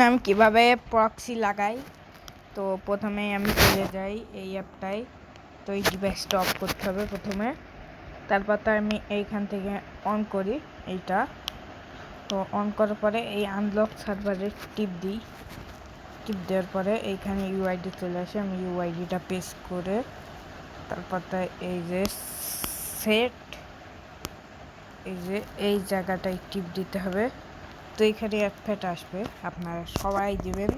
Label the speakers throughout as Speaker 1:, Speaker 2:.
Speaker 1: আমি কিভাবে প্রক্সি লাগাই। তো প্রথমে আমি চলে যাই এই অ্যাপটায়। তো এই ডিভাইসটা অফ করতে হবে প্রথমে, তারপর তো আমি এইখান থেকে অন করি এইটা। তো অন করার পরে এই আনলক সার্ভারে টিপ দিই। টিপ দেওয়ার পরে এইখানে ইউআইডি চলে আসে, আমি ইউআইডিটা পেস্ট করে তারপর তো এই যে সেট, এই যে এই জায়গাটায় টিপ দিতে হবে। তো এখানে অ্যাড আসবে, আপনারা সবাই দিবেন।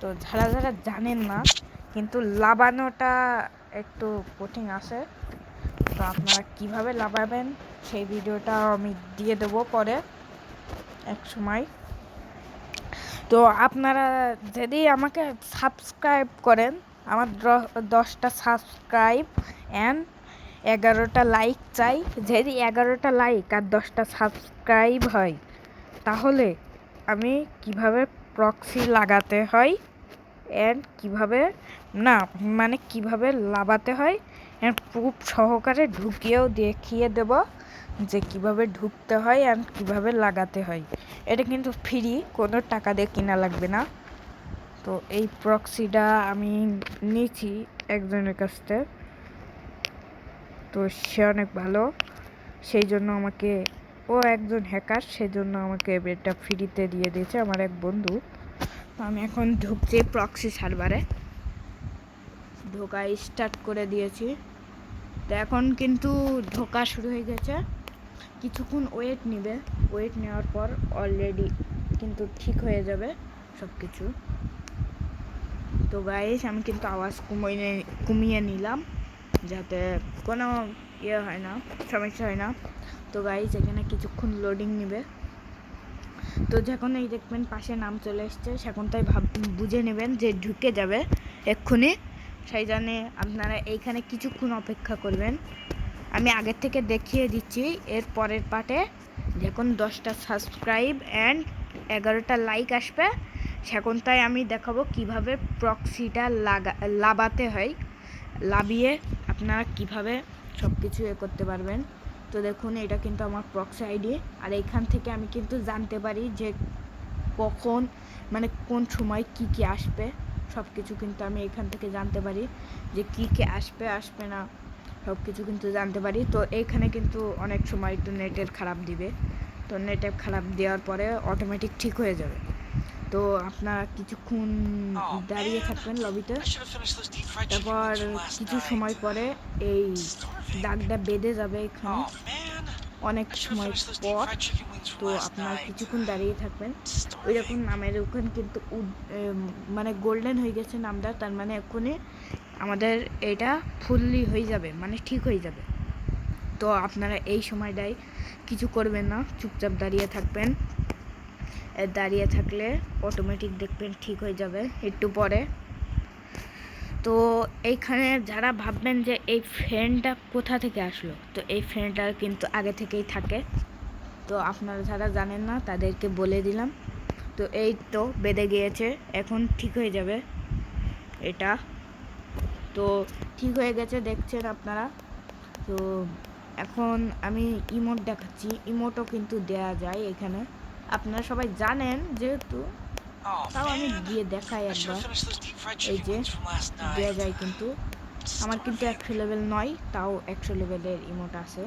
Speaker 1: তো যারা যারা জানেন না কিন্তু লাভানোটা একটু কঠিন আছে, তো আপনারা কিভাবে লাভাবেন সেই ভিডিওটা আমি দিয়ে দেবো পরে এক সময়। তো আপনারা যদি আমাকে সাবস্ক্রাইব করেন, আমার 10টা সাবস্ক্রাইব অ্যান্ড 11টা লাইক চাই। যদি 11টা লাইক আর 10টা সাবস্ক্রাইব হয় তাহলে আমি কিভাবে প্রক্সি লাগাতে হয় অ্যান্ড কিভাবে কিভাবে লাগাতে হয় অ্যান্ড প্রুফ সহকারে ঢুকিয়েও দেখিয়ে দেব যে কিভাবে ঢুকতে হয় অ্যান্ড কিভাবে লাগাতে হয়। এটা কিন্তু ফ্রি, কোনো টাকা দিয়ে কিনা লাগবে না। তো এই প্রক্সিটা আমি নিয়েছি একজনের কাছ থেকে, তো সে অনেক ভালো, সেই জন্য আমাকে, ও একজন হ্যাকার, সেই জন্য আমাকে এটা ফ্রিতে দিয়ে দিয়েছে আমার এক বন্ধু। তো আমি এখন ঢুকছি প্রক্সি সার্ভারে, ঢোকা স্টার্ট করে দিয়েছি। তো এখন কিন্তু ঢোকা শুরু হয়ে গেছে, কিছুক্ষণ ওয়েট নেবে। ওয়েট নেওয়ার পর অলরেডি কিন্তু ঠিক হয়ে যাবে সব কিছু। তো গাইস আমি কিন্তু আওয়াজ কমিয়ে নিলাম যাতে কোনো ইয়ে হয় না, সমস্যা হয় না। তো গাইস এখানে কিছুক্ষণ লোডিং নেবে। তো যখন এই দেখবেন পাশে নাম চলে এসছে, সেখন তাই বুঝে নেবেন যে ঢুকে যাবে এক্ষুনি। সেই জন্যে আপনারা এইখানে কিছুক্ষণ অপেক্ষা করবেন। আমি আগের থেকে দেখিয়ে দিচ্ছি এর পরের পার্টে, যখন 10টা সাবস্ক্রাইব অ্যান্ড 11টা লাইক আসবে সেখানটায় আমি দেখাবো কিভাবে প্রক্সিটা লাগাতে হয়, লাভিয়ে আপনারা কিভাবে সব কিছু করতে পারবেন। তো দেখুন এটা কিন্তু আমার প্রক্সি আইডি, আর এইখান থেকে আমি কিন্তু জানতে পারি যে কখন কোন সময় কি আসবে, সব কিছু কিন্তু আমি এখান থেকে জানতে পারি যে কি আসবে না, সব কিছু কিন্তু জানতে পারি। তো এইখানে কিন্তু অনেক সময় একটু নেটের খারাপ দিবে, তো নেটের খারাপ দেওয়ার পরে অটোমেটিক ঠিক হয়ে যাবে। তো আপনারা কিছুক্ষণ দাঁড়িয়ে থাকবেন লবিতে, তারপর কিছু সময় পরে এই দাগটা বেঁধে যাবে এখানে অনেক সময় পর। তো আপনারা কিছুক্ষণ দাঁড়িয়ে থাকবেন, ওই রকম নামের ওখানে কিন্তু গোল্ডেন হয়ে গেছে নামটা, তার মানে এক্ষুনি আমাদের এটা ফুললি হয়ে যাবে, ঠিক হয়ে যাবে। তো আপনারা এই সময়টাই কিছু করবেন না, চুপচাপ দাঁড়িয়ে থাকবেন। দাঁড়িয়ে থাকলে অটোমেটিক দেখবেন ঠিক হয়ে যাবে একটু পরে। তো এইখানে যারা ভাববেন যে এই ফ্রেন্ডটা কোথা থেকে আসলো, তো এই ফ্রেন্ডটা কিন্তু আগে থেকেই থাকে। তো আপনারা যারা জানেন না তাদেরকে বলে দিলাম। তো এই তো বেঁধে গিয়েছে, এখন ঠিক হয়ে যাবে এটা। তো ঠিক হয়ে গেছে দেখছেন আপনারা। তো এখন আমি ইমোট দেখাচ্ছি, ইমোটও কিন্তু দেয়া যায় এখানে, আপনারা সবাই জানেন যেহেতু, তাও আমি দিয়ে দেখাই একবার। এই যে দেওয়া যায়, কিন্তু আমার কিন্তু 100 লেভেল নয়, তাও 100 লেভেলের ইমোট আছে।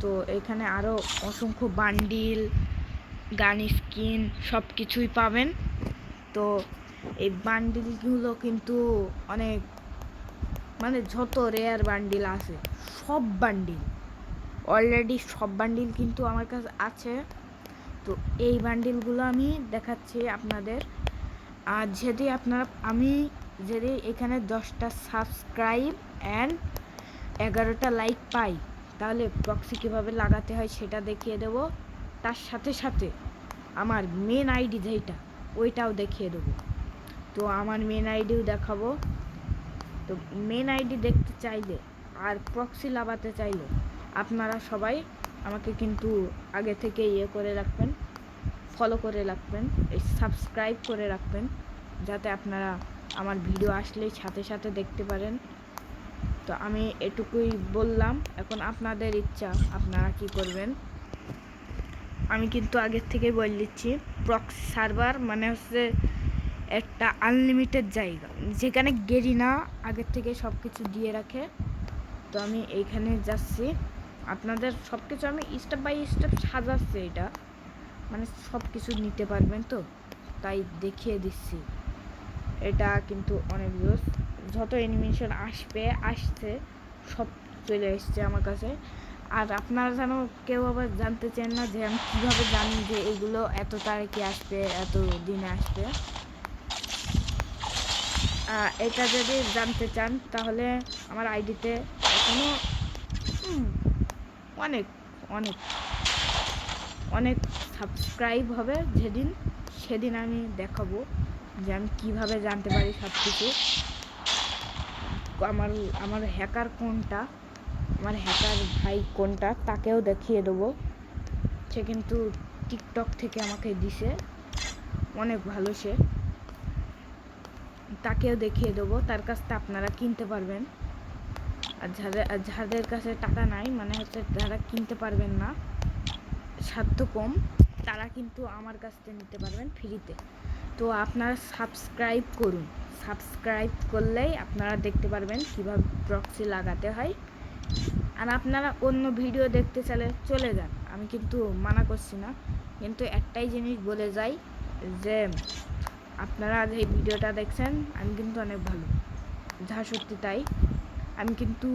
Speaker 1: তো এখানে আরও অসংখ্য বান্ডিল, গান স্কিন সব কিছুই পাবেন। তো এই বান্ডিলগুলো কিন্তু অনেক যত রেয়ার বান্ডিল আছে সব বান্ডিল, অলরেডি সব বান্ডিল কিন্তু আমার কাছে আছে। তো এই বান্ডিলগুলো আমি দেখাচ্ছি আপনাদের। আর যদি এখানে 10টা সাবস্ক্রাইব অ্যান্ড 11টা লাইক পাই তাহলে প্রক্সি কীভাবে লাগাতে হয় সেটা দেখিয়ে দেবো। তার সাথে সাথে আমার মেন আইডি যেটা, ওইটাও দেখিয়ে দেবো। তো আমার মেন আইডিও দেখাবো। তো মেন আইডি দেখতে চাইলে আর প্রক্সি লাগাতে চাইলে আপনারা সবাই আমাকে কিন্তু আগে থেকে করে রাখবেন, ফলো করে রাখবেন, সাবস্ক্রাইব করে রাখবেন, যাতে আপনারা আমার ভিডিও আসলেই সাথে সাথে দেখতে পারেন। তো আমি এটুকুই বললাম, এখন আপনাদের ইচ্ছা আপনারা কি করবেন। আমি কিন্তু আগের থেকেই বলে দিচ্ছি, প্রক্সি সার্ভার মানে হচ্ছে একটা আনলিমিটেড জায়গা যেখানে গেরিনা আগের থেকে সব কিছু দিয়ে রাখে। তো আমি এইখানে যাচ্ছি, আপনাদের সব কিছু আমি স্টেপ বাই স্টেপ সাজাচ্ছি, এটা মানে সব কিছু নিতে পারবেন তো, তাই দেখিয়ে দিচ্ছি। এটা কিন্তু অনেক জোস, যত অ্যানিমেশন আসছে সব চলে এসছে আমার কাছে। আর আপনারা যেন কেউ আবার জানতে চান না যে আমি কীভাবে জানি যে এগুলো এত তারিখে আসবে, এত দিনে আসবে। এটা যদি জানতে চান তাহলে আমার আইডিতে এখনও অনেক অনেক অনেক সাবস্ক্রাইব হবে, সেদিন আমি দেখাবো যে আমি কীভাবে জানতে পারি সব কিছু। আমার হ্যাকার কোনটা, আমার হ্যাকার ভাই কোনটা তাকেও দেখিয়ে দেবো। সে কিন্তু টিকটক থেকে আমাকে দিছে, অনেক ভালো সে, তাকেও দেখিয়ে দেবো। তার কাছ থেকে আপনারা কিনতে পারবেন। আর যাদের কাছে টাকা নাই, মানে হচ্ছে যারা কিনতে পারবেন না, সাধ্য কম, তারা কিন্তু আমার কাছ থেকে নিতে পারবেন ফ্রিতে। তো আপনারা সাবস্ক্রাইব করুন, সাবস্ক্রাইব করলেই আপনারা দেখতে পারবেন কীভাবে প্রক্সি লাগাতে হয়। আর আপনারা অন্য ভিডিও দেখতে চাইলে চলে যান, আমি কিন্তু মানা করছি না, কিন্তু একটাই জিনিস বলে যাই যে আপনারা যে এই ভিডিওটা দেখছেন আমি কিন্তু অনেক ভালো, যা সত্যি তাই। আমি কিন্তু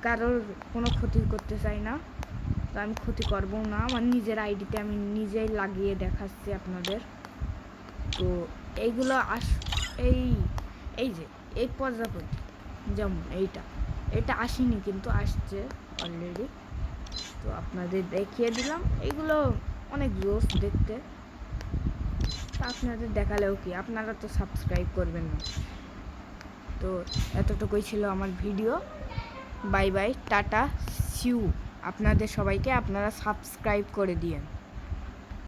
Speaker 1: কারোর কোনো ক্ষতি করতে চাই না, তো আমি ক্ষতি করবো না। আমার নিজের আইডিতে আমি নিজেই লাগিয়ে দেখাচ্ছি আপনাদের। তো এইগুলো এই যে এই প্রজাপতি, যেমন এটা আসেনি কিন্তু আসছে অলরেডি, তো আপনাদের দেখিয়ে দিলাম। এইগুলো অনেক জোস দেখতে, তা আপনাদের দেখালেও কি, আপনারা তো সাবস্ক্রাইব করবেন না। তো এতটুকুই ছিল আমার video. Bye bye, tata, see you. আপনাদের সবাইকে আপনারা সাবস্ক্রাইব করে দিয়েন।